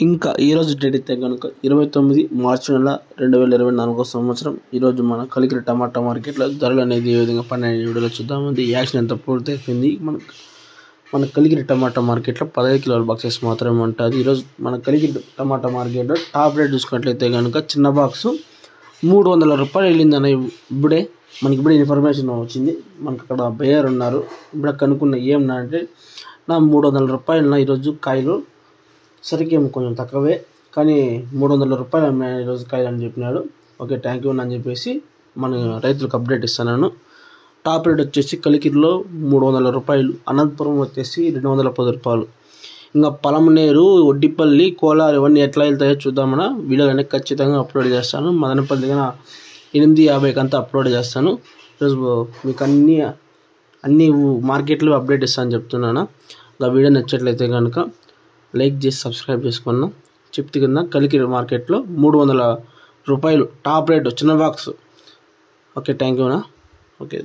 ఇంకా ఈరోజు డేట్ అయితే కనుక 29 మార్చి నెల 2024 సంవత్సరం. ఈరోజు మన కలికిరి టమాటా మార్కెట్లో ధరలు అనేది ఏ విధంగా పడినాయి వీడియోలో చూద్దామండి. యాక్షన్ ఎంత పూర్తి అయిపోయింది. మన కలికిరి టమాటా మార్కెట్లో 15 కిలోల బాక్సెస్ మాత్రమే ఉంటుంది. ఈరోజు మన కలికిరి టమాటా మార్కెట్లో టాప్ రేట్ చూసుకున్నట్లయితే కనుక చిన్న బాక్సు 300 రూపాయలు వెళ్ళిందన్న. ఇప్పుడే ఇన్ఫర్మేషన్ వచ్చింది. మనకు అక్కడ బయ్యర్ ఉన్నారు. ఇప్పుడు కనుక్కున్న ఏమన్నా అంటే నా 300 రూపాయలన ఈరోజు కాయలు సరికేమో కొంచెం తక్కువే, కానీ 300 రూపాయలు అమ్మాయి ఈరోజు కాయలు అని చెప్పినాడు. ఓకే, థ్యాంక్ యూ అని చెప్పేసి మన రైతులకు అప్డేట్ ఇస్తున్నాను. టాప్ రేట్ వచ్చేసి కలికిరిలో 300 రూపాయలు, అనంతపురం వచ్చేసి 210 రూపాయలు. ఇంకా పలమనేరు, ఒడ్డిపల్లి, కోలార్ ఇవన్నీ ఎట్లా వెళ్తాయో చూద్దామన్నా. వీడియోలు అనేది ఖచ్చితంగా అప్లోడ్ చేస్తాను. మదనపల్లి దగ్గర 8:50కి అంతా అప్లోడ్ చేస్తాను. ఈరోజు మీకు అన్ని మార్కెట్లు అప్డేట్ ఇస్తాను చెప్తున్నాను. ఇంకా వీడియో నచ్చట్లయితే కనుక లైక్ చేసి సబ్స్క్రైబ్ చేసుకున్నా. చెప్తే కింద కలికిరి మార్కెట్లో 300 రూపాయలు టాప్ రేటు చిన్న బాక్స్. ఓకే, థ్యాంక్ యూనా. ఓకే.